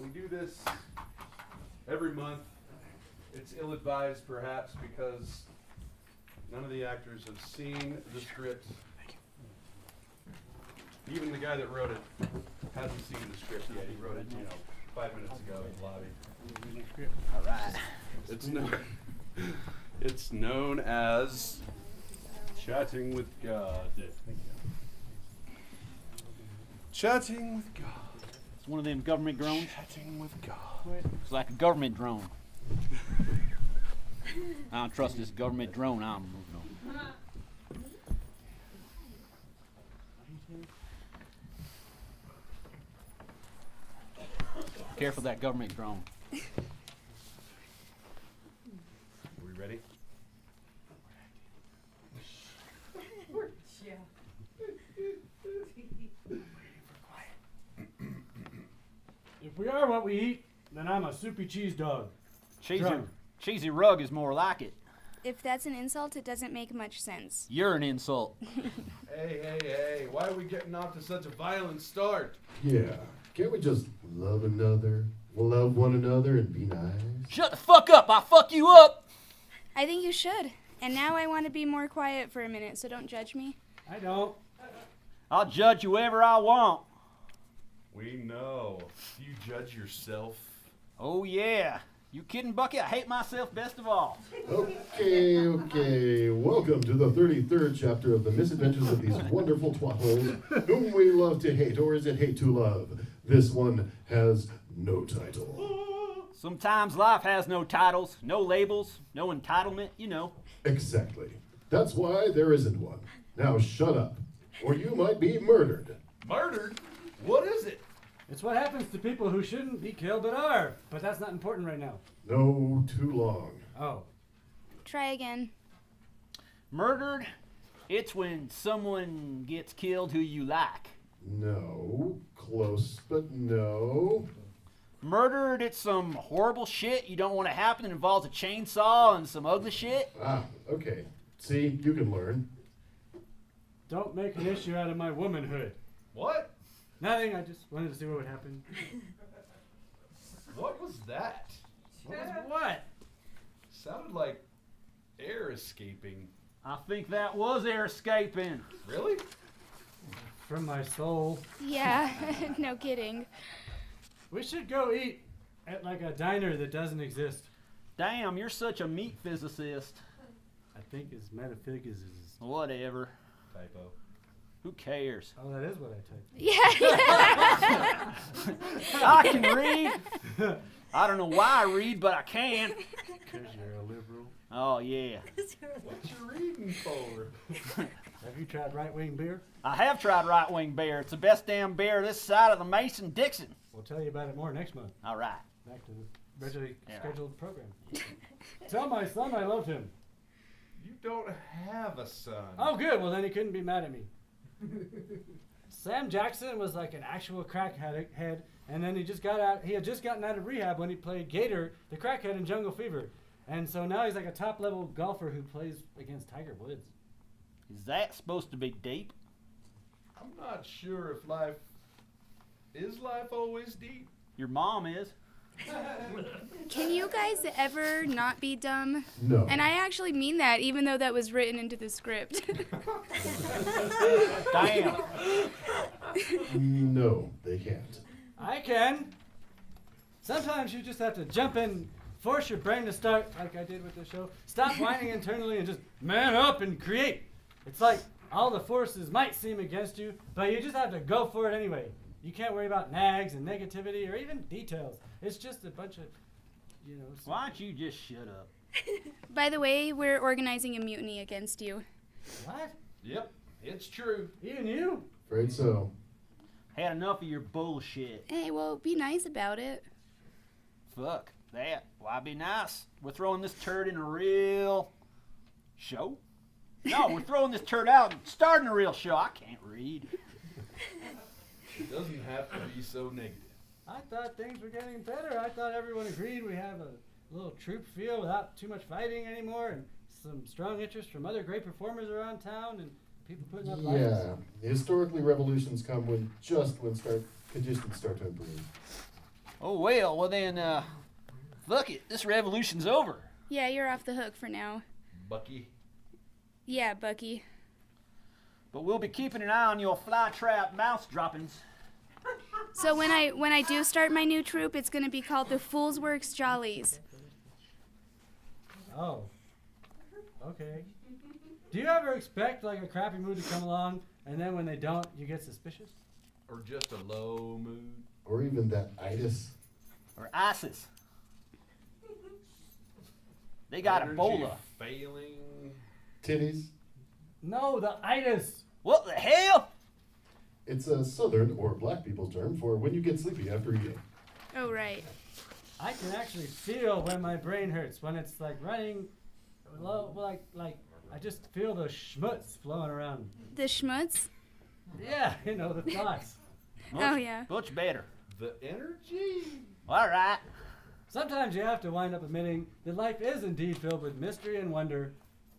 We do this every month. It's ill-advised, perhaps, because none of the actors have seen the script. Even the guy that wrote it hasn't seen the script yet. He wrote it, 5 minutes ago in the lobby. All right. It's known as Chatting with God. Chatting with God. It's one of them government drones. Chatting with God. It's like a government drone. I don't trust this government drone I'm moving on. Careful that government drone. Are we ready? If we are what we eat, then I'm a soupy cheese dog. Cheesy rug is more like it. If that's an insult, it doesn't make much sense. You're an insult. Hey, why are we getting off to such a violent start? Yeah, can't we just love one another and be nice? Shut the fuck up, I'll fuck you up! I think you should. And now I want to be more quiet for a minute, so don't judge me. I don't. I'll judge whoever I want. We know. Do you judge yourself? Oh yeah. You kidding, Bucky? I hate myself best of all. Okay. Welcome to the 33rd chapter of the misadventures of these wonderful twatholes whom we love to hate, or is it hate to love? This one has no title. Sometimes life has no titles, no labels, no entitlement, you know. Exactly. That's why there isn't one. Now shut up, or you might be murdered. Murdered? What is it? It's what happens to people who shouldn't be killed but are. But that's not important right now. No, too long. Oh. Try again. Murdered, it's when someone gets killed who you like. No, close, but no. Murdered, it's some horrible shit you don't want to happen. It involves a chainsaw and some ugly shit. Ah, okay. See, you can learn. Don't make an issue out of my womanhood. What? Nothing, I just wanted to see what would happen. What was that? What? Sounded like air escaping. I think that was air escaping. Really? From my soul. Yeah, no kidding. We should go eat at like a diner that doesn't exist. Damn, you're such a meat physicist. I think it's metaphysics. Whatever. Typo. Who cares? Oh, that is what I typed. Yeah. I can read. I don't know why I read, but I can. Because you're a liberal. Oh, yeah. What you reading for? Have you tried right-wing beer? I have tried right-wing bear. It's the best damn bear this side of the Mason-Dixon. We'll tell you about it more next month. All right. Back to the regularly Yeah. scheduled program. Tell my son I loved him. You don't have a son. Oh, good. Well, then he couldn't be mad at me. Sam Jackson was like an actual crackhead, and then he had just gotten out of rehab when he played Gator, the crackhead in Jungle Fever. And so now he's like a top-level golfer who plays against Tiger Woods. Is that supposed to be deep? I'm not sure if life always deep. Your mom is. Can you guys ever not be dumb? No. And I actually mean that, even though that was written into the script. Damn. No, they can't. I can. Sometimes you just have to jump in, force your brain to start, like I did with the show. Stop whining internally and just man up and create. It's like all the forces might seem against you, but you just have to go for it anyway. You can't worry about nags and negativity or even details. It's just a bunch of, Why don't you just shut up? By the way, we're organizing a mutiny against you. What? Yep, it's true. Even you? Afraid so. Had enough of your bullshit. Hey, well, be nice about it. Fuck that. Why be nice? We're throwing this turd in a real show? No, we're throwing this turd out and starting a real show. I can't read. It doesn't have to be so negative. I thought things were getting better. I thought everyone agreed we have a little troop feel without too much fighting anymore and some strong interest from other great performers around town and people putting up lights. Yeah. Historically, revolutions come when conditions start to improve. Oh, well then, fuck it. This revolution's over. Yeah, you're off the hook for now. Bucky. Yeah, Bucky. But we'll be keeping an eye on your fly trap mouse droppings. So when I do start my new troupe, it's gonna be called the Julesworks Jollies. Oh. Okay. Do you ever expect like a crappy mood to come along, and then when they don't, you get suspicious? Or just a low mood. Or even that itis. Or ISIS. They got Energy Ebola. Failing. Titties. No, the itis. What the hell? It's a southern or black people's term for when you get sleepy after eating. Oh, right. I can actually feel when my brain hurts, when it's like running low, like I just feel the schmutz flowing around. The schmutz? Yeah, you know, the thoughts. Oh, yeah. Much better. The energy. All right. Sometimes you have to wind up admitting that life is indeed filled with mystery and wonder,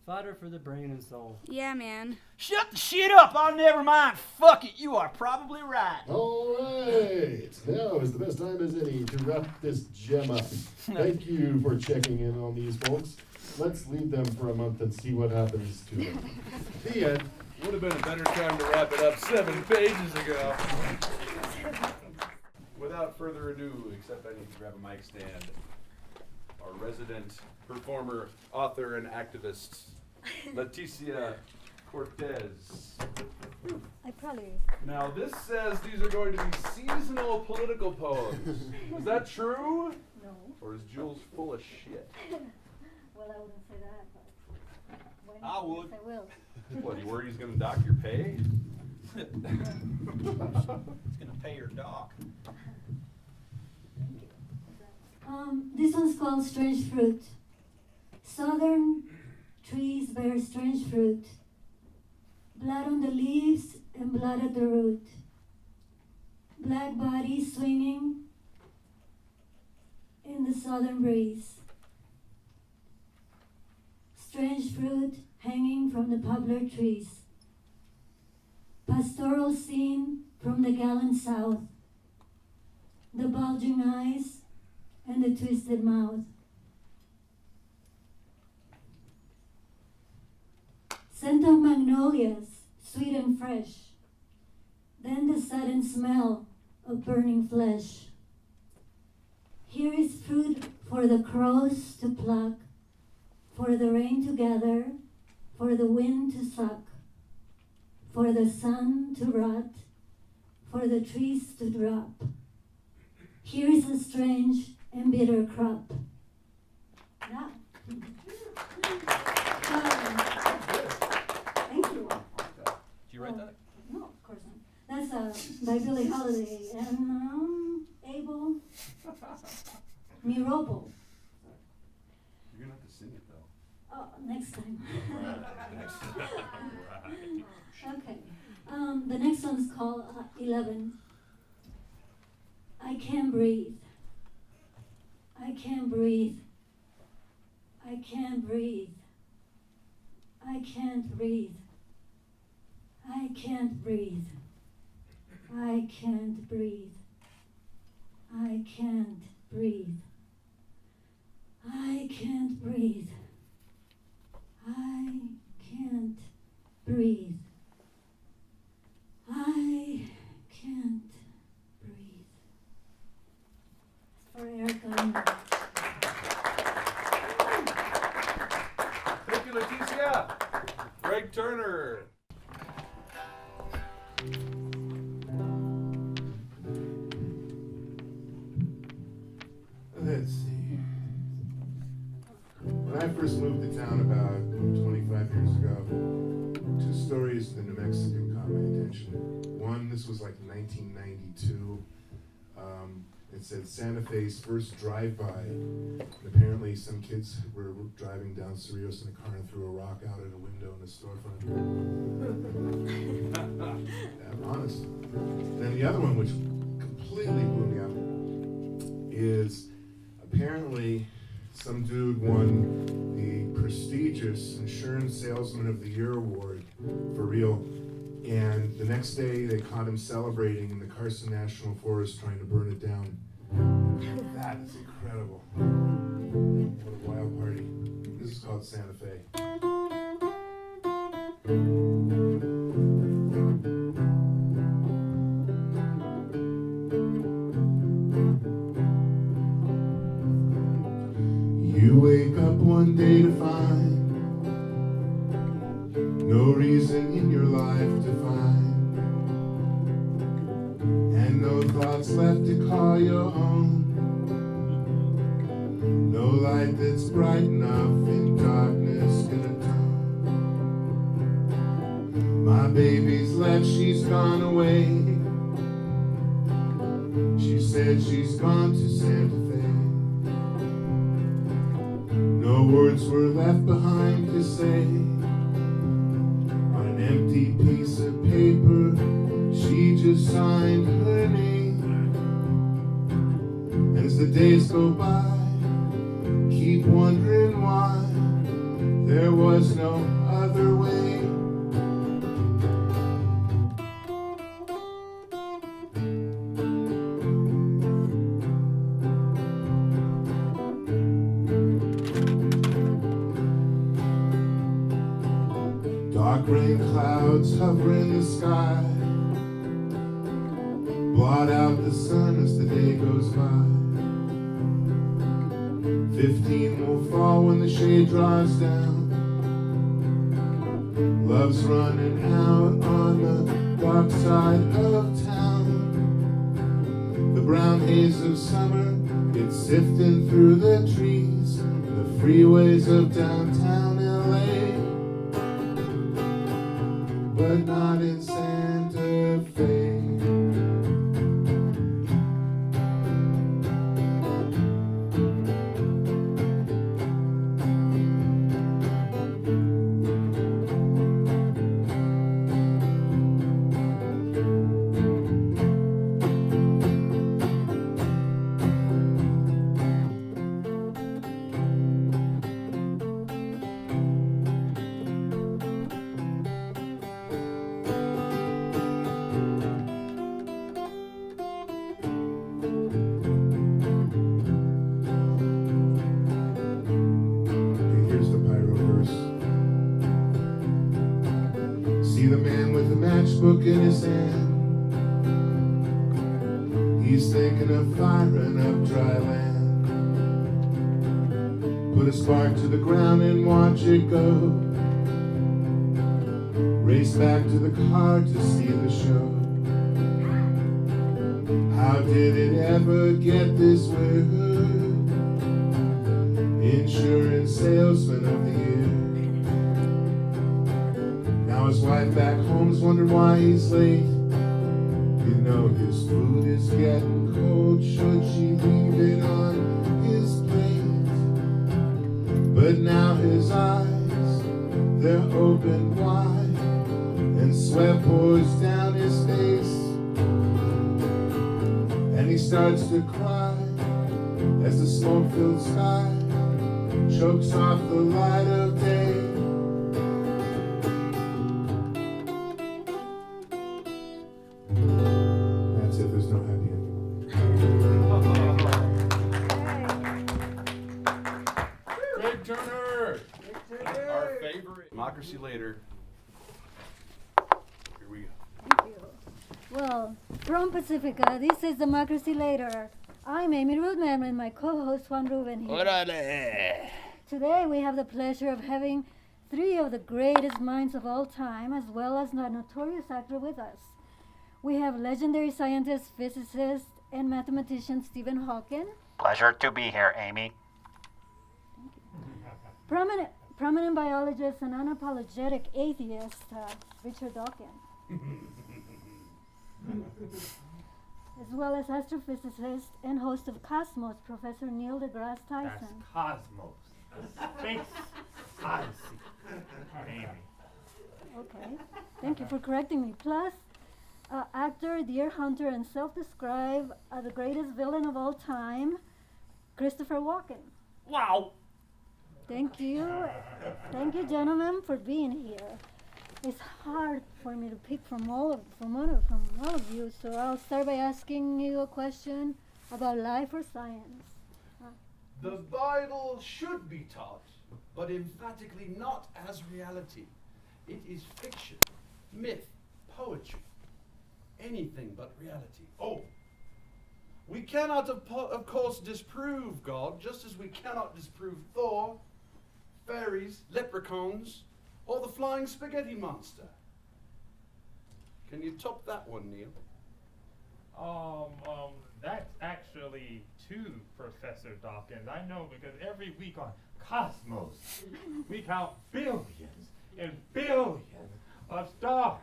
fodder for the brain and soul. Yeah, man. Shut the shit up. I'll never mind. Fuck it. You are probably right. All right. Now is the best time as any to wrap this gem up. Thank you for checking in on these folks. Let's leave them for a month and see what happens to them. The end. Would have been a better time to wrap it up 7 pages ago. Without further ado, except I need to grab a mic stand. Our resident performer, author, and activist, Leticia Cortez. I probably. Now this says these are going to be seasonal political poems. Is that true? No. Or is Jules full of shit? Well, I wouldn't say that, but. Why I not? would. Yes, I will. What, you worried he's going to dock your pay? It's gonna pay your doc. This one's called Strange Fruit. Southern trees bear strange fruit. Blood on the leaves and blood at the root. Black bodies swinging in the southern breeze. Strange fruit hanging from the poplar trees. Pastoral scene from the gallant south. The bulging eyes and the twisted mouth. Scent of magnolias, sweet and fresh. Then the sudden smell of burning flesh. Here is fruit for the crows to pluck, for the rain to gather, for the wind to suck, for the sun to rot, for the trees to drop. Here is a strange and bitter crop. Yeah. Thank you. Did you write that? No, of course not. That's by Billie Holiday and Abel Mirobo. You're going to have to sing it though. Oh, next time. Right. Okay. The next one's called 11. I can't breathe. I can't breathe. I can't breathe. I can't breathe. I can't breathe. I can't breathe. I can't breathe. I can't breathe. I can't breathe. I can't breathe. For Erica. Thank you, Leticia. Greg Turner. Let's see. When I first moved to town about 25 years ago, 2 stories in New Mexican caught my attention. One, this was like 1992. It said Santa Fe's first drive-by. And apparently some kids were driving down Cerritos in a car and threw a rock out at a window in the storefront. I'm honest. Then the other one, which completely blew me out, is apparently some dude won the prestigious Insurance Salesman of the Year award for real. And the next day they caught him celebrating in the Carson National Forest trying to burn it down. that is incredible. What a wild party. This is called Santa Fe. You wake up one day to find no reason in your life to find, and no thoughts left to call your own. No light that's bright enough in darkness can atone. My baby's left, she's gone away. She said she's gone to Santa Fe. No words were left behind to say. On an empty piece of paper, she just signed her name. And as the days go by, keep wondering why there was no other way. Dark rain clouds hover in the sky, blot out the sun as the day goes by. 15 will fall when the shade draws down. Love's running out on the dark side of town. The brown haze of summer gets sifting through the trees, the freeways of downtown LA. But not in Santa Fe. See the man with the matchbook in his hand. He's thinking of firing up dry land. Put a spark to the ground and watch it go. Race back to the car to see the show. How did it ever get this way? Insurance salesman of the year. Now his wife back home's wondering why he's late. You know his food is getting cold. Should she leave it on his plate? But now his eyes, they're open wide, and sweat pours down his face. And he starts to cry as the smoke-filled sky chokes off the light of day. That's it, there's no happy ending. Craig Turner! Our favorite. Democracy Later. Here we go. Thank you. Well, from Pacifica, this is Democracy Later. I'm Amy Rudman with my co-host Juan Rubin here. Orale. Today we have the pleasure of having three of the greatest minds of all time, as well as a notorious actor with us. We have legendary scientist, physicist, and mathematician Stephen Hawking. Pleasure to be here, Amy. Prominent biologist and unapologetic atheist, Richard Dawkins. As well as astrophysicist and host of Cosmos, Professor Neil deGrasse Tyson. That's Cosmos. The Space Odyssey. Amy. Okay, thank you for correcting me. Plus, actor, deer hunter, and self-described the greatest villain of all time, Christopher Walken. Wow. Thank you. Thank you, gentlemen, for being here. It's hard for me to pick from all of you, so I'll start by asking you a question. about life or science. The Bible should be taught, but emphatically not as reality. It is fiction, myth, poetry, anything but reality. Oh, we cannot, of course, disprove God, just as we cannot disprove Thor, fairies, leprechauns, or the flying spaghetti monster. Can you top that one, Neil? That's actually two, Professor Dawkins. I know because every week on Cosmos, we count billions and billions of stars.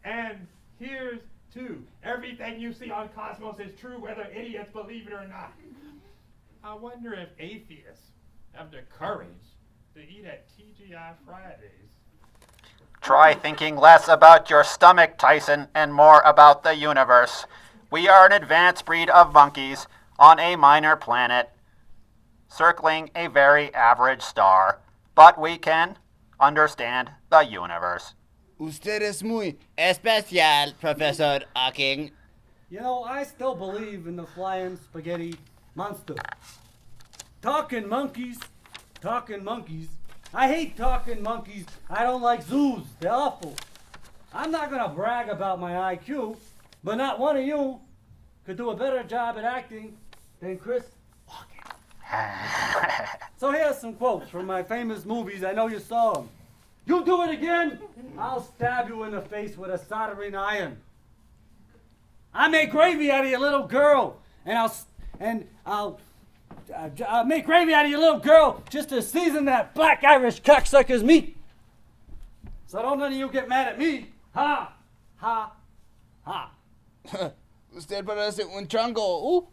And here's two. Everything you see on Cosmos is true, whether idiots believe it or not. I wonder if atheists have the courage to eat at TGI Fridays. Try thinking less about your stomach, Tyson, and more about the universe. We are an advanced breed of monkeys on a minor planet, circling a very average star, but we can understand the universe. Usted es muy especial, Professor Hawking. You know, I still believe in the flying spaghetti monster. Talking monkeys. I hate talking monkeys. I don't like zoos. They're awful. I'm not going to brag about my IQ, but not one of you could do a better job at acting than Chris Hawking. So here's some quotes from my famous movies. I know you saw them. You do it again, I'll stab you in the face with a soldering iron. I make gravy out of your little girl, and I'll make gravy out of your little girl just to season that black Irish cocksucker's meat. So don't none of you get mad at me. Ha, ha, ha. Usted parece un chango.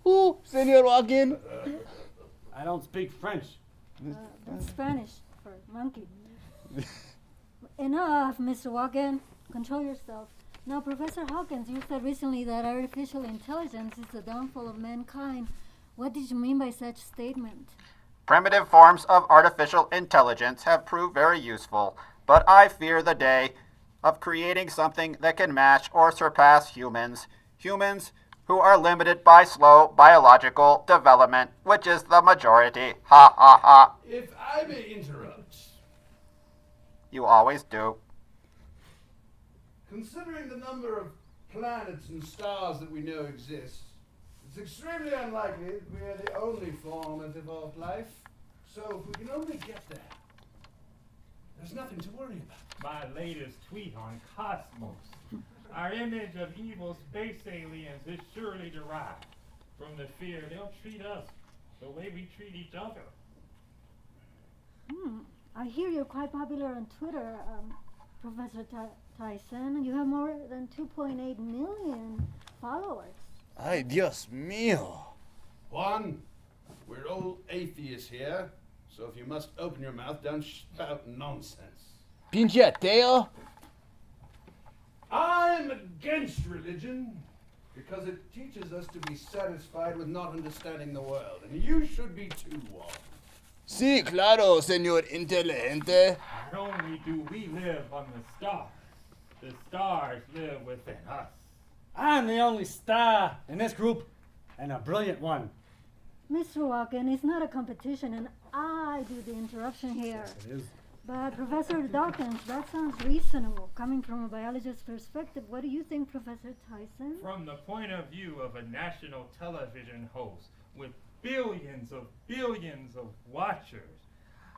Señor Hawking. I don't speak French. That's Spanish for monkey. Enough, Mr. Walken. Control yourself. Now, Professor Hawkins, you said recently that artificial intelligence is the downfall of mankind. What did you mean by such statement? Primitive forms of artificial intelligence have proved very useful, but I fear the day of creating something that can match or surpass humans. Humans who are limited by slow biological development, which is the majority. Ha ha ha. If I may interrupt. You always do. Considering the number of planets and stars that we know exist, it's extremely unlikely that we are the only form of evolved life. So if we can only get there, there's nothing to worry about. My latest tweet on Cosmos. Our image of evil space aliens is surely derived from the fear they'll treat us the way we treat each other. I hear you're quite popular on Twitter, Professor Tyson. You have more than 2.8 million followers. Ay, Dios mío. Juan, we're all atheists here, so if you must open your mouth, don't spout nonsense. Pinche ateo. I'm against religion because it teaches us to be satisfied with not understanding the world, and you should be too, Juan. Sí, claro, señor inteligente. Not only do we live on the stars live within us. I'm the only star in this group, and a brilliant one. Mr. Walken, it's not a competition, and I do the interruption here. It is. But Professor Dawkins, that sounds reasonable. Coming from a biologist's perspective, what do you think, Professor Tyson? From the point of view of a national television host with billions of watchers,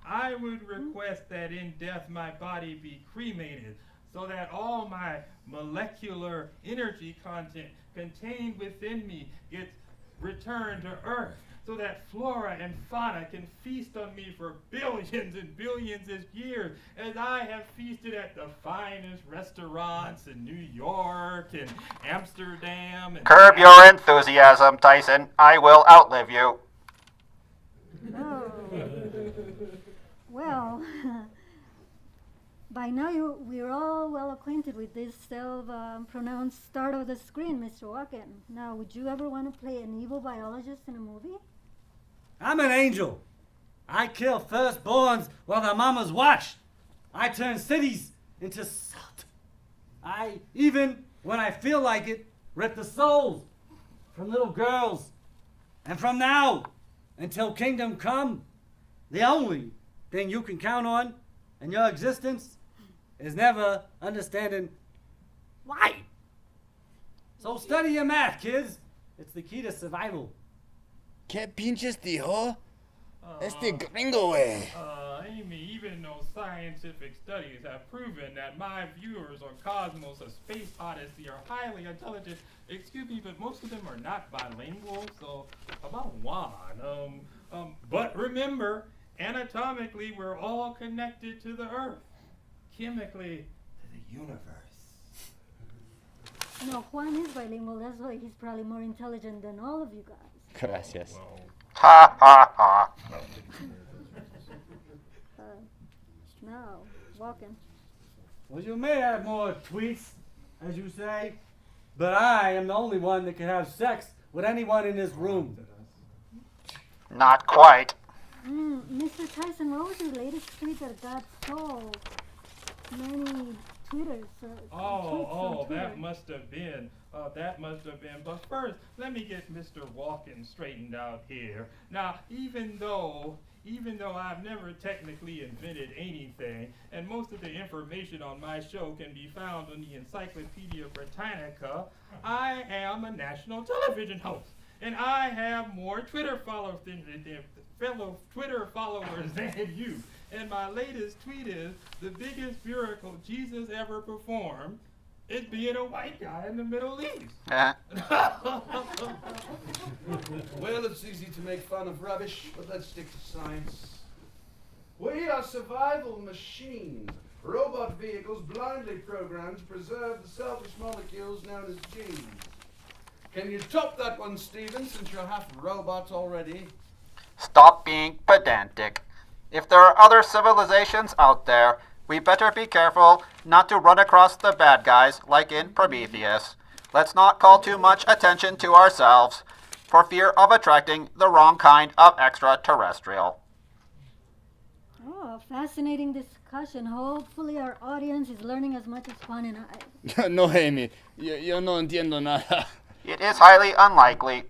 I would request that in death my body be cremated so that all my molecular energy content contained within me gets returned to Earth, so that flora and fauna can feast on me for billions and billions of years, as I have feasted at the finest restaurants in New York and Amsterdam. And Curb your enthusiasm, Tyson. I will outlive you. Oh. Well, by now we're all well acquainted with this self-pronounced start of the screen, Mr. Walken. Now, would you ever want to play an evil biologist in a movie? I'm an angel. I kill firstborns while their mamas watch. I turn cities into salt. I, even when I feel like it, rip the souls from little girls And from now until kingdom come, the only thing you can count on in your existence is never understanding why. So study your math, kids. It's the key to survival. ¿Qué pinches dijo? Este gringo, güey. Amy, even though scientific studies have proven that my viewers on Cosmos, A Space Odyssey, are highly intelligent, excuse me, but most of them are not bilingual, so about Juan. But remember, anatomically, we're all connected to the Earth. Chemically, to the universe. No, Juan is bilingual. That's why he's probably more intelligent than all of you guys. Gracias. Ha ha ha. Now, walking. Well, you may have more tweets, as you say, but I am the only one that can have sex with anyone in this room. Not quite. Mr. Tyson, what was your latest tweet that got so many tweeters? Tweets on Twitter? That must have been. But first, let me get Mr. Walken straightened out here. Now, even though I've never technically invented anything, and most of the information on my show can be found on the Encyclopedia Britannica, I am a national television host, and I have more Twitter followers than you. And my latest tweet is, the biggest miracle Jesus ever performed is being a white guy in the Middle East. Well, it's easy to make fun of rubbish, but let's stick to science. We are survival machines, robot vehicles blindly programmed to preserve the selfish molecules known as genes. Can you top that one, Stephen, since you're half robot already? Stop being pedantic. If there are other civilizations out there, we better be careful not to run across the bad guys like in Prometheus. Let's not call too much attention to ourselves for fear of attracting the wrong kind of extraterrestrial. Oh, fascinating discussion. Hopefully our audience is learning as much as Juan and I. No, Amy. Yo no entiendo nada. It is highly unlikely.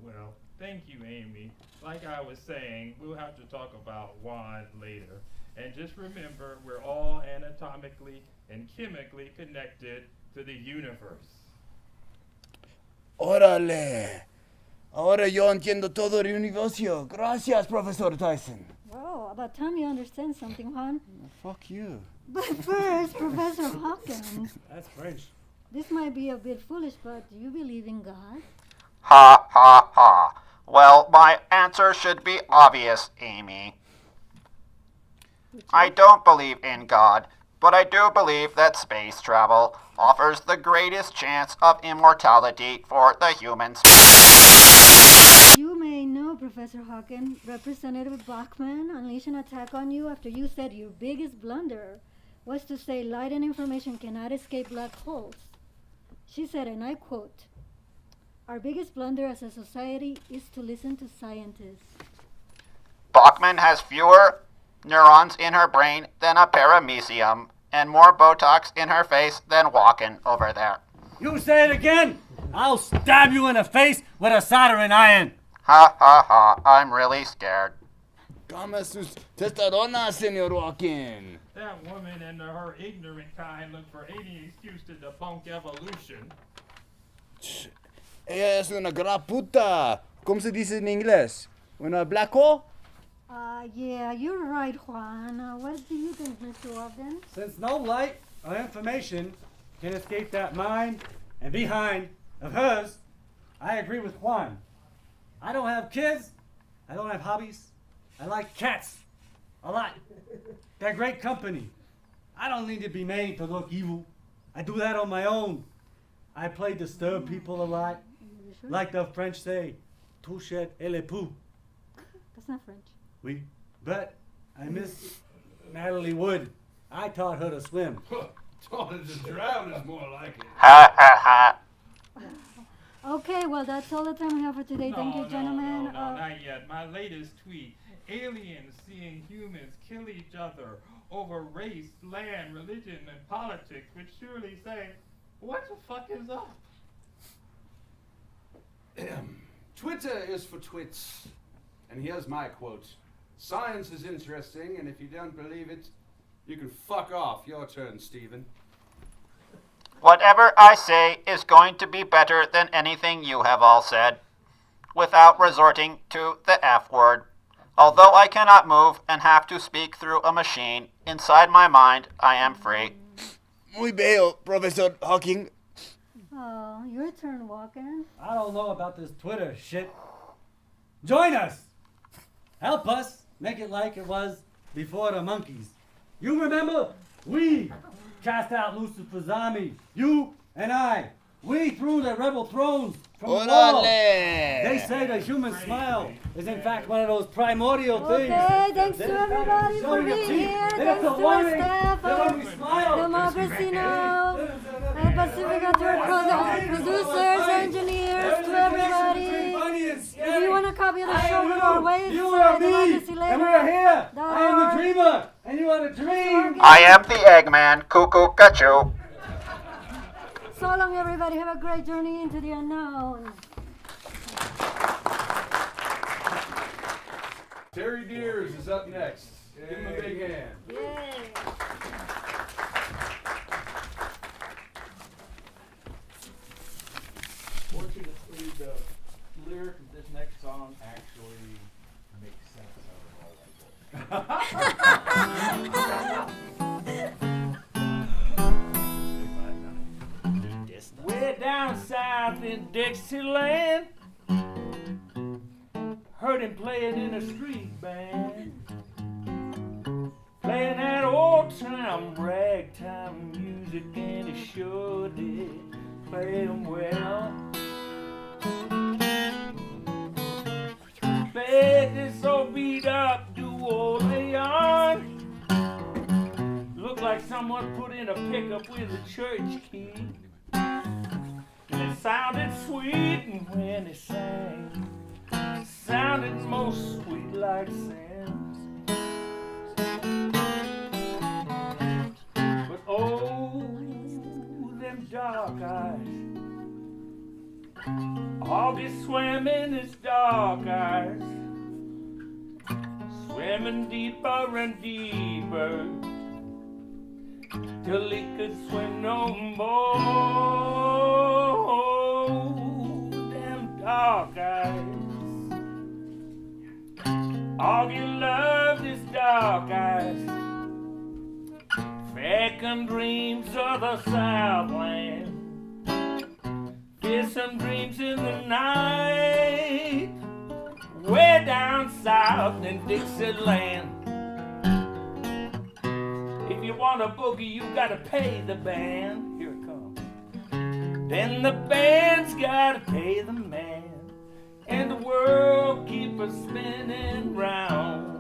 Well, thank you, Amy. Like I was saying, we'll have to talk about Juan later. And just remember, we're all anatomically and chemically connected to the universe. Órale. Ahora yo entiendo todo el universo. Gracias, Professor Tyson. Wow, about time you understand something, Juan. Fuck you. But first, Professor Hawkins. That's French. This might be a bit foolish, but do you believe in God? Ha ha ha. Well, my answer should be obvious, Amy. I don't believe in God, but I do believe that space travel offers the greatest chance of immortality for the human species. You may know, Professor Hawkins, Representative Bachman unleashed an attack on you after you said your biggest blunder was to say light and information cannot escape black holes. She said, and I quote, "Our biggest blunder as a society is to listen to scientists." Bachman has fewer neurons in her brain than a paramecium, and more Botox in her face than Walken over there. You say it again, I'll stab you in the face with a soldering iron. Ha ha ha, I'm really scared. Tome sus testadonas, Senor Walken. That woman and her ignorant kind look for any excuse to debunk evolution. Ella es una gran puta. ¿Cómo se dice en inglés? Una black hole? Yeah, you're right, Juan. What do you think, Mr. Walden? Since no light or information can escape that mind and behind of hers, I agree with Juan. I don't have kids. I don't have hobbies. I like cats a lot. They're great company. I don't need to be made to look evil. I do that on my own. I play disturb people a lot. Sure? Like the French say, touchet et le pou. That's not French. Oui. But I miss Natalie Wood. I taught her to swim. Taught her to drown is more like it. Ha ha ha. Okay, well, that's all the time we have for today. Thank you, gentlemen. No, not yet. My latest tweet. Aliens seeing humans kill each other over race, land, religion, and politics would surely say, what the fuck is up? Twitter is for twits. And here's my quote. Science is interesting, and if you don't believe it, you can fuck off. Your turn, Stephen. Whatever I say is going to be better than anything you have all said, without resorting to the F word. Although I cannot move and have to speak through a machine, inside my mind I am free. Muy bello, Professor Hawking. Oh, your turn, Walker. I don't know about this Twitter shit. Join us! Help us make it like it was before the monkeys. You remember? We cast out Lucifer's army. You and I. We threw the rebel thrones from the wall. They say the human smile is in fact one of those primordial things. Okay, thanks to everybody for being here. Thanks to our staff, Democracy Now!, Pacifica Third producers, engineers, to everybody. If you want a copy of the show, go away. You are me, and we are here. I am the dreamer, and you are the dream. I am the Eggman, cuckoo cachoo. So long, everybody. Have a great journey into the unknown. Terry Deers is up next. Give him a big hand. Yay. Fortunately, the lyric of this next song actually makes sense out of all that. Way down south in Dixieland, heard him playing in a street band, playing that old time ragtime music, and he sure did play 'em well. Played this old beat up duo Leon, looked like someone put in a pickup with a church key. It sounded sweet, and when it sang, it sounded most sweet like sin. But oh, them dark eyes, August swam in his dark eyes, swimming deeper and deeper, till he could swim no more. Them dark eyes, Augie loved his dark eyes, feckin' dreams of the Southland, fearsome dreams in the night, way down south in Dixieland. If you want a boogie, you gotta pay the band. Here it comes. Then the band's gotta pay the man, and the world keep a spinning round.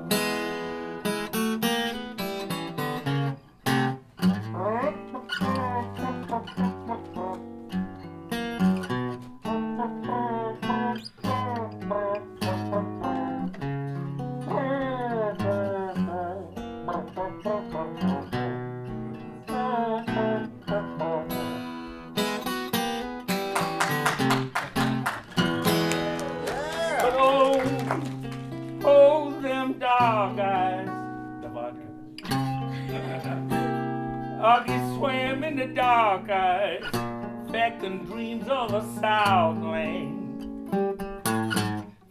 Augie swam in the dark eyes, feckin' dreams of the Southland,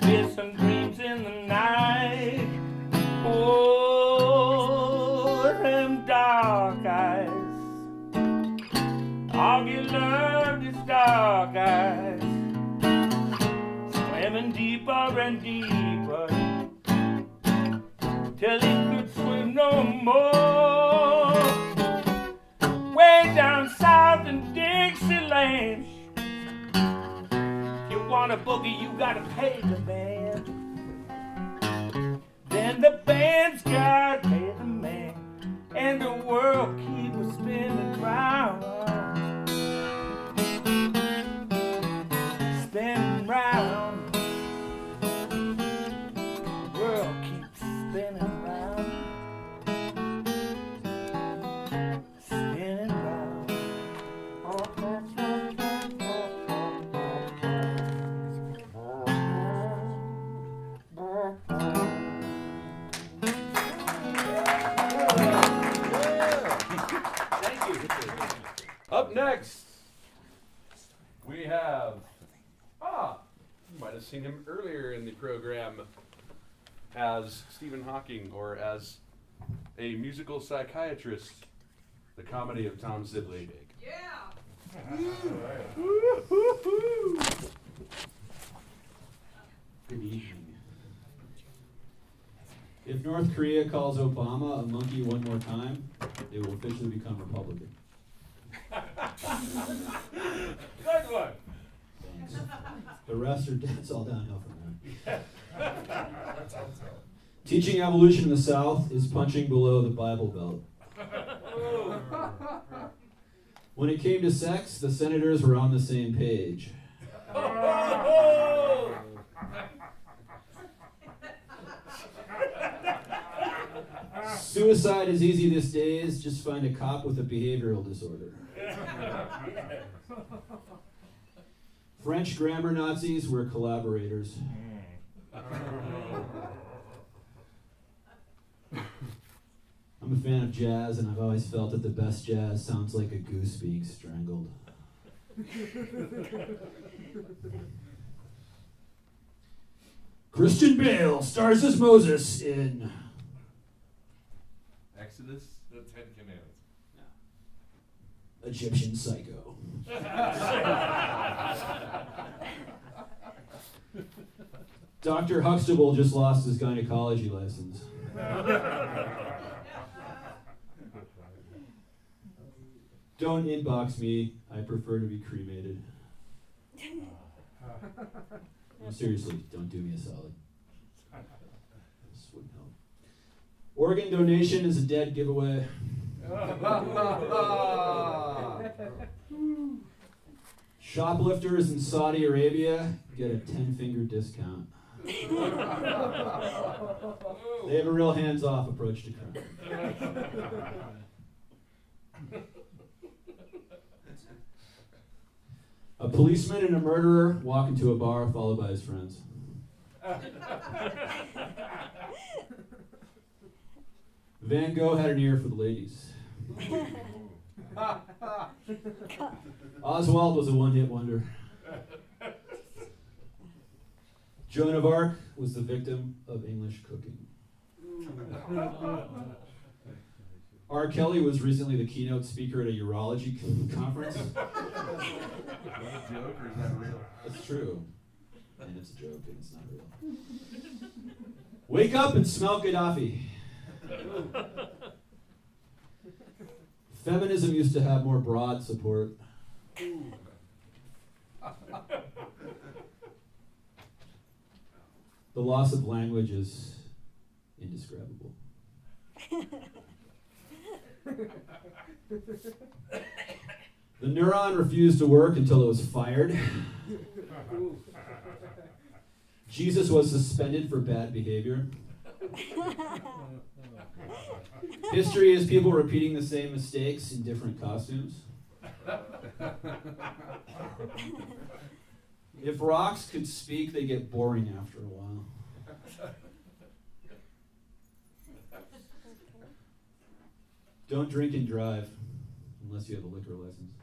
fearsome dreams in the night. Oh, them dark eyes, Augie loved his dark eyes, swimming deeper and deeper, till he could swim no more. Way down south in Dixieland, you want a boogie, you gotta pay the band. Then the band's gotta pay the man, and the world keeps spinning round, spinning round. The world keeps spinning round. Next, we have, you might have seen him earlier in the program as Stephen Hawking or as a musical psychiatrist, the comedy of Tom Sibley. Yeah. Good evening. If North Korea calls Obama a monkey one more time, they will officially become Republican. Good one. Thanks. The rest are it's all downhill from there. Teaching evolution in the South is punching below the Bible Belt. When it came to sex, the senators were on the same page. Suicide is easy these days. Just find a cop with a behavioral disorder. French grammar Nazis were collaborators. I'm a fan of jazz, and I've always felt that the best jazz sounds like a goose being strangled. Christian Bale stars as Moses in Exodus? The Ten Commandments. Egyptian Psycho. Dr. Huxtable just lost his gynecology license. Don't inbox me. I prefer to be cremated. No, seriously, don't do me a solid. This wouldn't help. Organ donation is a dead giveaway. Shoplifters in Saudi Arabia get a 10-finger discount. They have a real hands-off approach to crime. A policeman and a murderer walk into a bar followed by his friends. Van Gogh had an ear for the ladies. Oswald was a one-hit wonder. Joan of Arc was the victim of English cooking. R. Kelly was recently the keynote speaker at a urology conference. Is that a joke or is that real? That's true. And it's a joke and it's not real. Wake up and smell Gaddafi. Feminism used to have more broad support. The loss of language is indescribable. The neuron refused to work until it was fired. Jesus was suspended for bad behavior. History is people repeating the same mistakes in different costumes. If rocks could speak, they get boring after a while. Don't drink and drive unless you have a liquor license.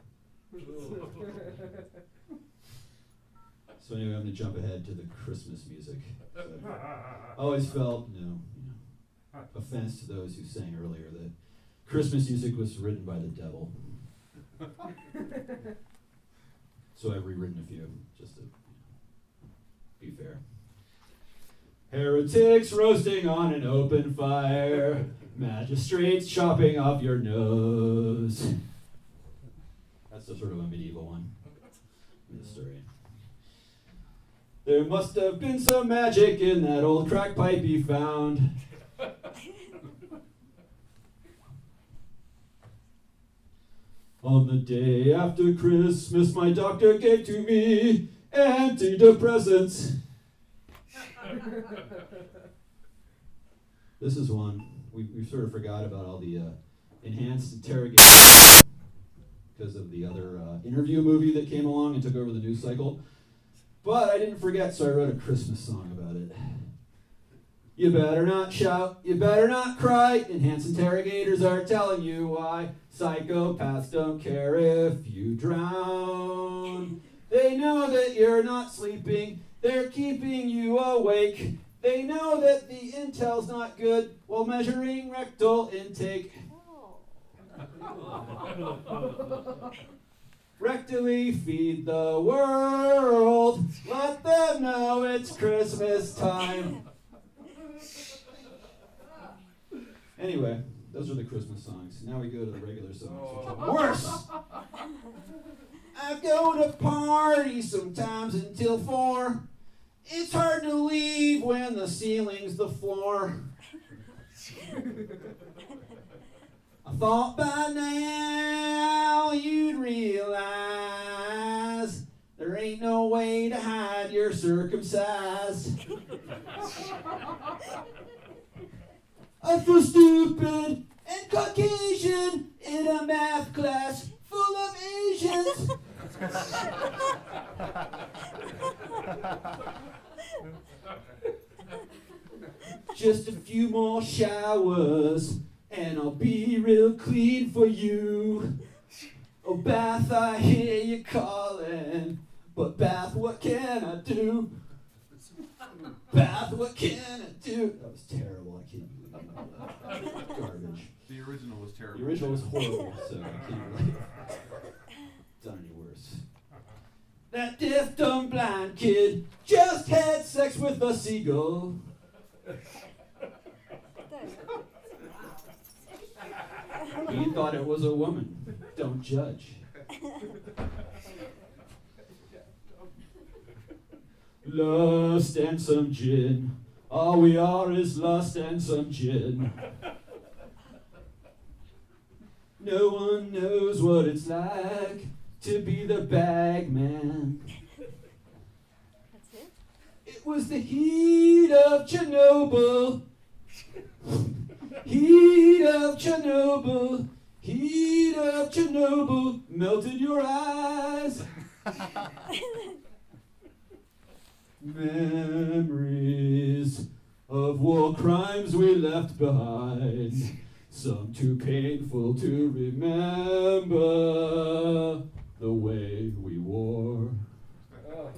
So anyway, I'm going to jump ahead to the Christmas music. So, I always felt, offense to those who sang earlier that Christmas music was written by the devil. So I've rewritten a few, just to be fair. Heretics roasting on an open fire, magistrates chopping off your nose. That's a sort of a medieval one in the story. There must have been some magic in that old crack pipe he found. On the day after Christmas, my doctor gave to me antidepressants. This is one. We sort of forgot about all the enhanced interrogation because of the other interview movie that came along and took over the news cycle. But I didn't forget, so I wrote a Christmas song about it. You better not shout, you better not cry. Enhanced interrogators are telling you why. Psychopaths don't care if you drown. They know that you're not sleeping, they're keeping you awake. They know that the intel's not good while measuring rectal intake. Rectally feed the world, let them know it's Christmas time. Anyway, those are the Christmas songs. Now we go to the regular songs, which are worse. I go to parties sometimes until 4. It's hard to leave when the ceiling's the floor. I thought by now you'd realize there ain't no way to hide you're circumcised. I feel stupid and Caucasian in a math class full of Asians. Just a few more showers and I'll be real clean for you. Oh, Bath, I hear you calling, but Bath, what can I do? Bath, what can I do? That was terrible, I can't believe it. Garbage. The original was terrible. The original was horrible, so I can't really done any worse. That deaf, dumb, blind kid just had sex with a seagull. He thought it was a woman. Don't judge. Lust and some gin. All we are is lust and some gin. No one knows what it's like to be the bag man. That's it? It was the heat of Chernobyl. Heat of Chernobyl. Heat of Chernobyl melted your eyes. Memories of war crimes we left behind. Some too painful to remember the way we wore. Alright,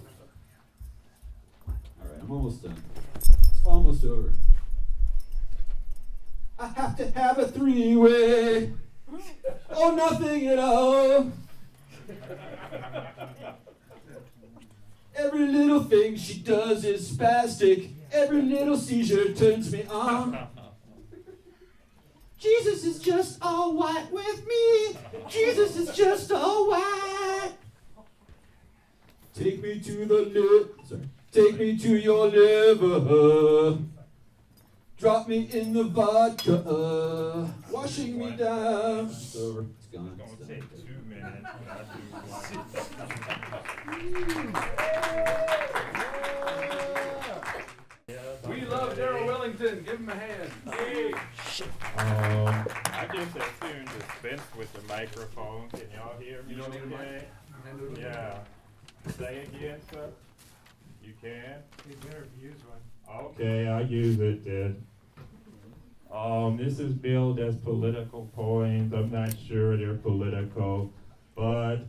I'm almost done. It's almost over. I have to have a 3-way. Oh, nothing at all. Every little thing she does is spastic. Every little seizure turns me on. Jesus is just all white with me. Jesus is just all white. Take me to the take me to your liver. Drop me in the vodka, washing me down. It's over. It's gone. It's gonna take 2 minutes. We love Daryl Wellington. Give him a hand. I just as soon dispense with the microphone. Can y'all hear me? You don't need a okay? mic? Yeah. Say again, sir. You can? You better use one. Okay, I'll use it then. This is billed as political poems. I'm not sure they're political, but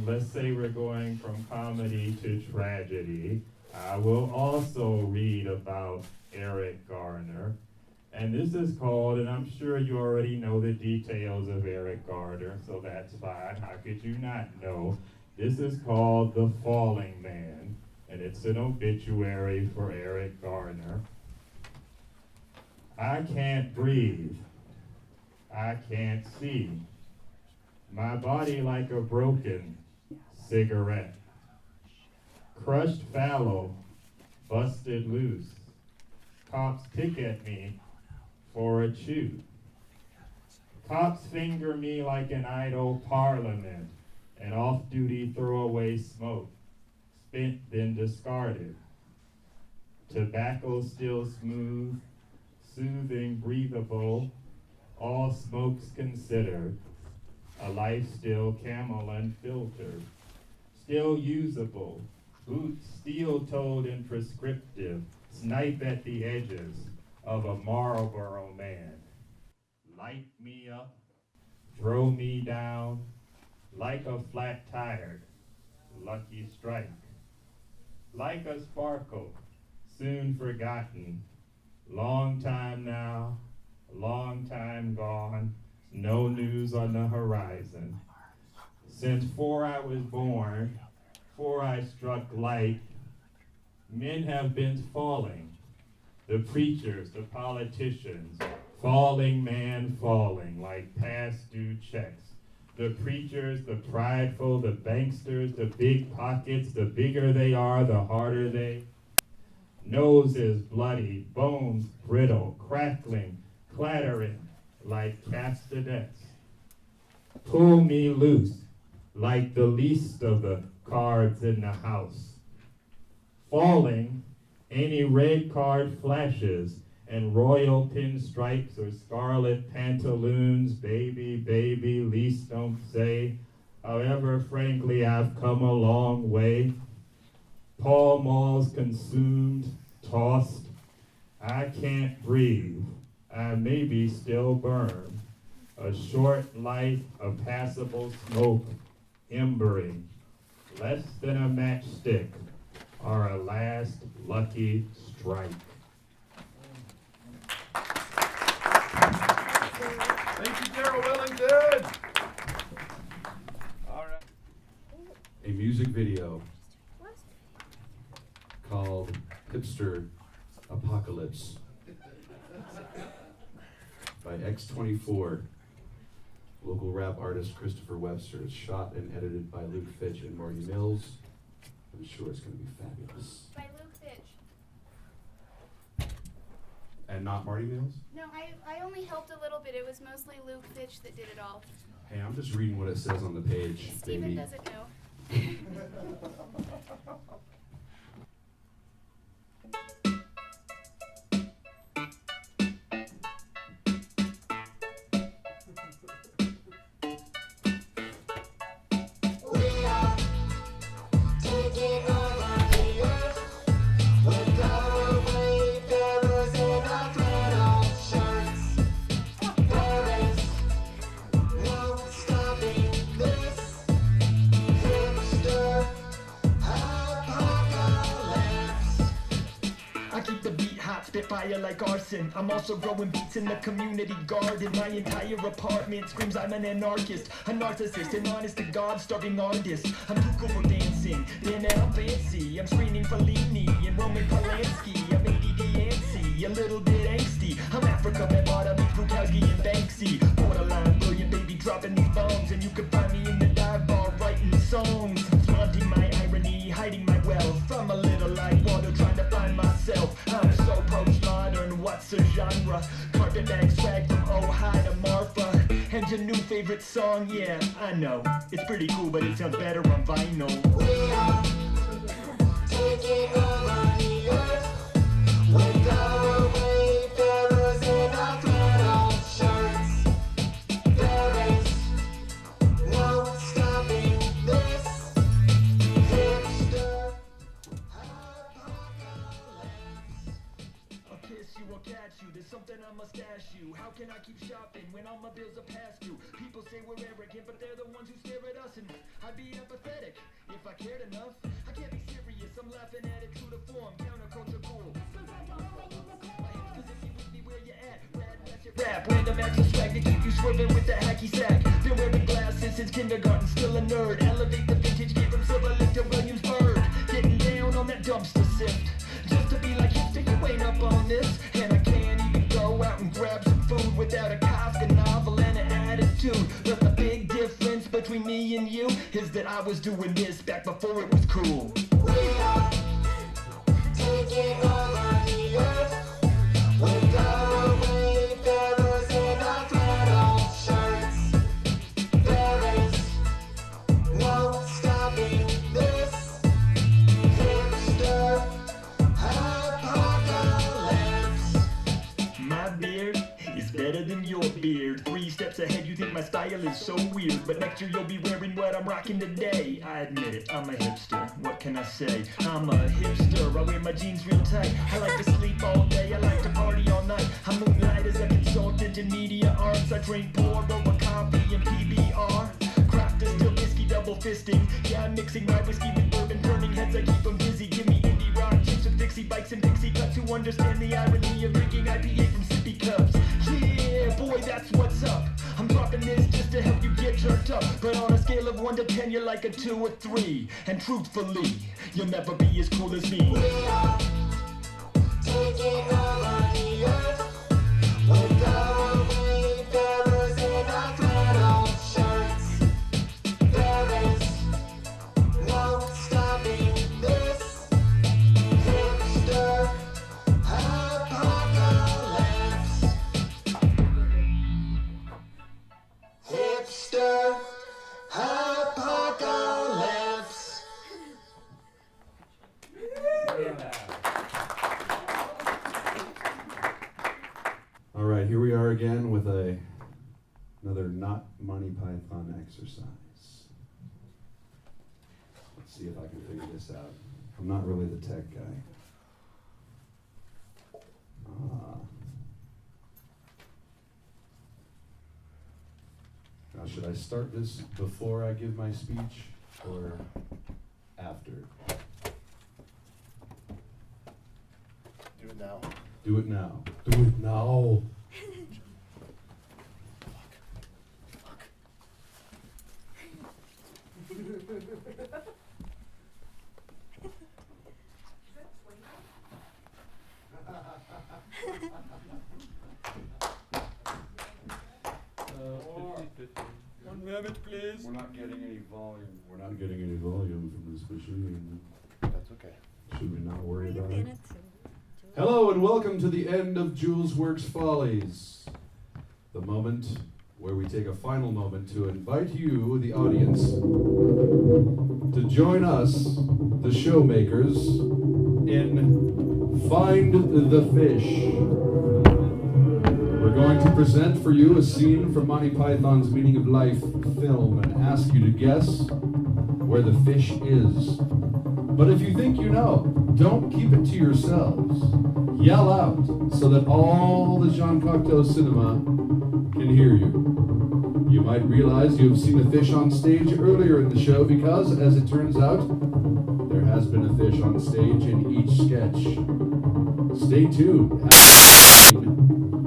let's say we're going from comedy to tragedy. I will also read about Eric Garner. And this is called, and I'm sure you already know the details of Eric Garner, so that's fine. How could you not know? This is called The Falling Man, and it's an obituary for Eric Garner. I can't breathe. I can't see. My body like a broken cigarette. Crushed fallow, busted loose. Cops pick at me for a chew. Cops finger me like an idle parliament, an off-duty throwaway smoke, spent then discarded. Tobacco still smooth, soothing, breathable, all smokes considered. A life still camel unfiltered, still usable, boots steel-toed and prescriptive, snipe at the edges, of a Marlboro man. Light me up, throw me down, like a flat-tired, lucky strike. Like a sparkle, soon forgotten, long time now, long time gone, no news on the horizon. Since 'fore I was born, 'fore I struck light, men have been falling. The preachers, the politicians, falling man falling like past due checks. The preachers, the prideful, the banksters, the big pockets, the bigger they are, the harder they. Noses bloody, bones brittle, crackling, clattering like castanets. Pull me loose like the least of the cards in the house. Falling, any red card flashes and royal pinstripes or scarlet pantaloons, baby, baby, least don't say. However, frankly, I've come a long way. Pall Malls consumed, tossed. I can't breathe. I maybe still burn. A short light of passable smoke, embering. Less than a matchstick, or a last lucky strike. Thank you, Daryl Wellington. All right. A music video called Hipster Apocalypse by X24. Local rap artist Christopher Webster. It's shot and edited by Luke Fitch and Marty Mills. I'm sure it's going to be fabulous. By Luke Fitch. And not Marty Mills? No, I only helped a little bit. It was mostly Luke Fitch that did it all. Hey, I'm just reading what it says on the page, Steven baby. doesn't know. Spitfire like arson. I'm also growing beats in the community garden. My entire apartment screams I'm an anarchist, a narcissist, an honest to God starving artist. I'm too cool for dancing, then I'm fancy. I'm screening Fellini and Roman Polanski. I'm ADD antsy, a little bit angsty. I'm Africa, Bambaataa, meets Bukowski and Banksy. Borderline brilliant, baby, dropping these bombs. And you can find me in the dive bar writing songs. Flaunting my irony, hiding my wealth. I'm a little like water trying to find myself. I'm so postmodern, what's a genre? Carpet bag swag from Oh Hi to Marfa. And your new favorite song, yeah, I know. It's pretty cool, but it sounds better on vinyl. We are taking over the earth with our wayfarers in our flannel shirts. There is no stopping this hipster I'll kiss you or catch you, there's something I must ask you. How can I keep shopping when all my bills are past due? People say we're arrogant, but they're the ones who stare at us. And I'd be apathetic if I cared enough. I can't be serious, I'm laughing at it true to form. Counterculture cool. Rap, random acts of swag to keep you swerving with the hacky sack. Been wearing glasses since kindergarten, still a nerd. Elevate the vintage game from Silver Lake to Williamsburg. Getting down on that dumpster sift. Just to be like hipster, you ain't up on this. And I can't even go out and grab some food without a Kafka novel and an attitude. But the big difference between me and you is that I was doing this back before it was cool. We are taking over the earth with our wayfarers in our flannel shirts. There is no stopping this hipster apocalypse. My beard is better than your beard. 3 steps ahead, you think my style is so weird. But next year you'll be wearing what I'm rocking today. I admit it, I'm a hipster. What can I say? I'm a hipster. I wear my jeans real tight. I like to sleep all day. I like to party all night. Dixie bikes and Dixie cuts who understand the irony of drinking IPA from sippy cups. Yeah, boy, that's what's up. I'm dropping this just to help you get jerked up. But on a scale of 1 to 10, you're like a 2 or 3. And truthfully, you'll never be as cool as me. We are taking over the earth with our wayfarers in our flannel shirts. There is no stopping this hipster apocalypse. Hipster apocalypse. All right, here we are again with another not Monty Python exercise. Let's see if I can figure this out. I'm not really the tech guy. Now, should I start this before I give my speech or after? Do it now. Do it now. Do it now. One moment, please. We're not getting any volume. We're not getting any volume from this machine. That's okay. Should we not worry about it? Hello and welcome to the end of Julesworks Follies. The moment where we take a final moment to invite you, the audience, to join us, the showmakers, in Find the Fish. We're going to present for you a scene from Monty Python's Meaning of Life film and ask you to guess where the fish is. But if you think you know, don't keep it to yourselves. Yell out so that all the Jean Cocteau cinema can hear you. You might realize you have seen a fish on stage earlier in the show because, as it turns out, there has been a fish on stage in each sketch. Stay tuned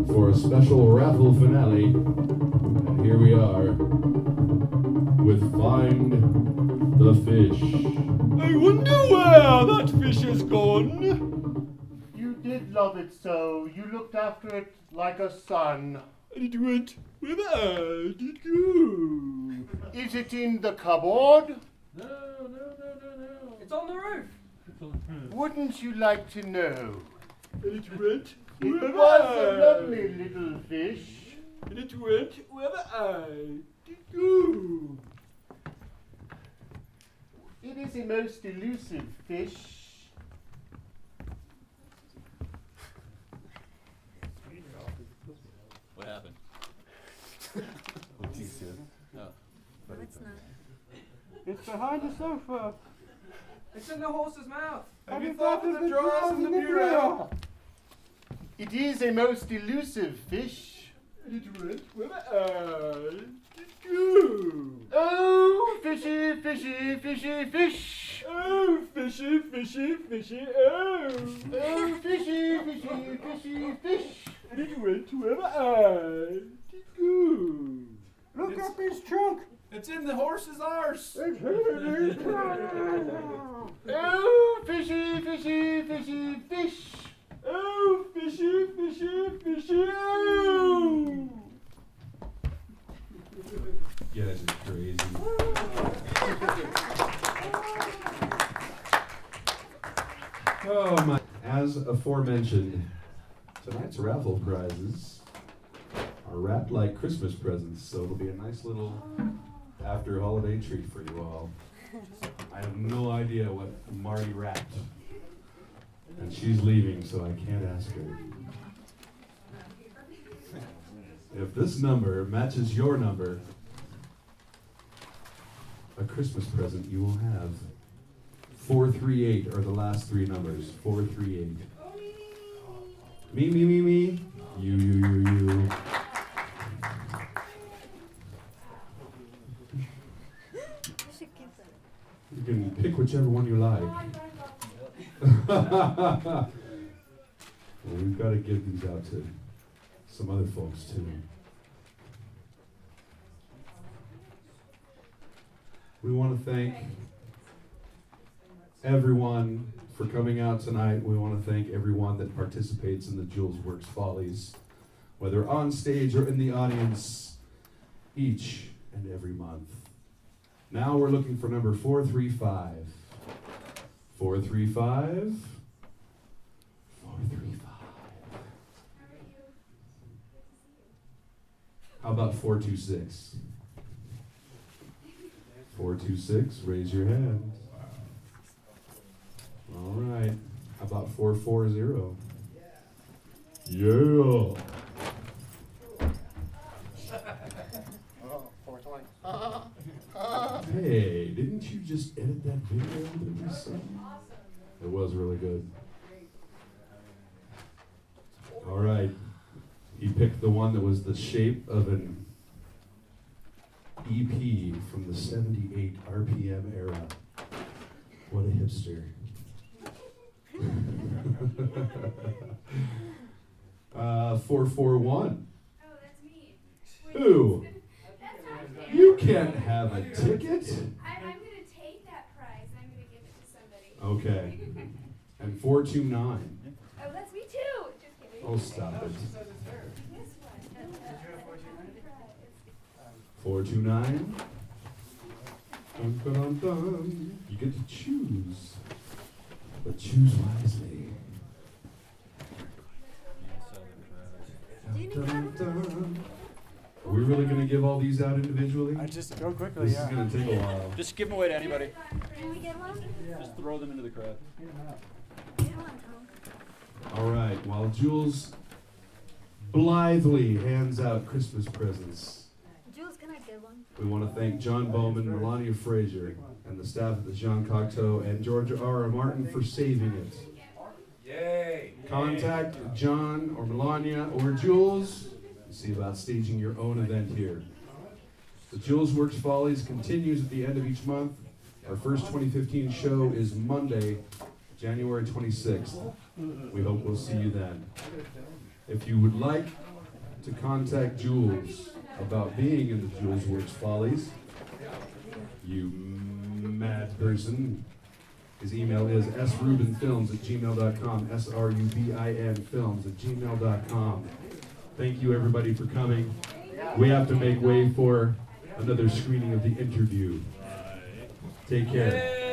for a special raffle finale. And here we are with Find the Fish. I wonder where that fish has gone. You did love it so. You looked after it like a son. And it went where did it go? Is it in the cupboard? No. It's on the roof. Wouldn't you like to know? And it went It where was a lovely little fish. And it went where did it go? It is a most elusive fish. What happened? What you said? No, it's not. It's behind the sofa. It's in the horse's mouth. Have you thought of the drawers in the bureau? It is a most elusive fish. And it went where did it go? Oh, fishy, fishy, fishy, fish. Oh, fishy, fishy, fishy, oh. Oh, fishy, fishy, fishy, fish. And it went where did it go? Look up his trunk. It's in the horse's arse. Oh, fishy, fishy, fishy, fish. Oh, fishy, fishy, fishy, oh. You guys are crazy. Oh my. As aforementioned, tonight's raffle prizes are wrapped like Christmas presents, so it'll be a nice little after holiday treat for you all. I have no idea what Marty wrapped. And she's leaving, so I can't ask her. If this number matches your number, a Christmas present you will have. 438 are the last three numbers. 438. Me. You. You can pick whichever one you like. Well, we've got to give these out to some other folks too. We want to thank everyone for coming out tonight. We want to thank everyone that participates in the Julesworks Follies, whether on stage or in the audience, each and every month. Now we're looking for number 435. 435. 435. How about 426? 426, raise your hand. All right. How about 440? Yeah. Hey, didn't you just edit that video that we saw? It was really good. All right. He picked the one that was the shape of an EP from the 78 RPM era. What a hipster. 441. Oh, that's me. Who? You can't have a ticket. I'm going to take that prize and I'm going to give it to somebody. Okay. And 429. Oh, that's me too. Just kidding. Oh, stop it. This one. 429. Dun, dun, dun, dun. You get to choose, but choose wisely. Dun, dun, dun. Are we really going to give all these out individually? Just go quickly, This yeah. is going to take a while. Just give them away to anybody. Can we get one? Just throw them into the crowd. Get one, Tom. All right, while Jules blithely hands out Christmas presents, Jules, can I get one? we want to thank John Bowman, Melania Frazier, and the staff at the Jean Cocteau and Georgia R. Martin for saving it. Yay! Contact John or Melania or Jules and see about staging your own event here. The Julesworks Follies continues at the end of each month. Our first 2015 show is Monday, January 26th. We hope we'll see you then. If you would like to contact Jules about being in the Julesworks Follies, you mad person, his email is srubinfilms@gmail.com, srubinfilms@gmail.com. Thank you, everybody, for coming. We have to make way for another screening of The Interview. Take care.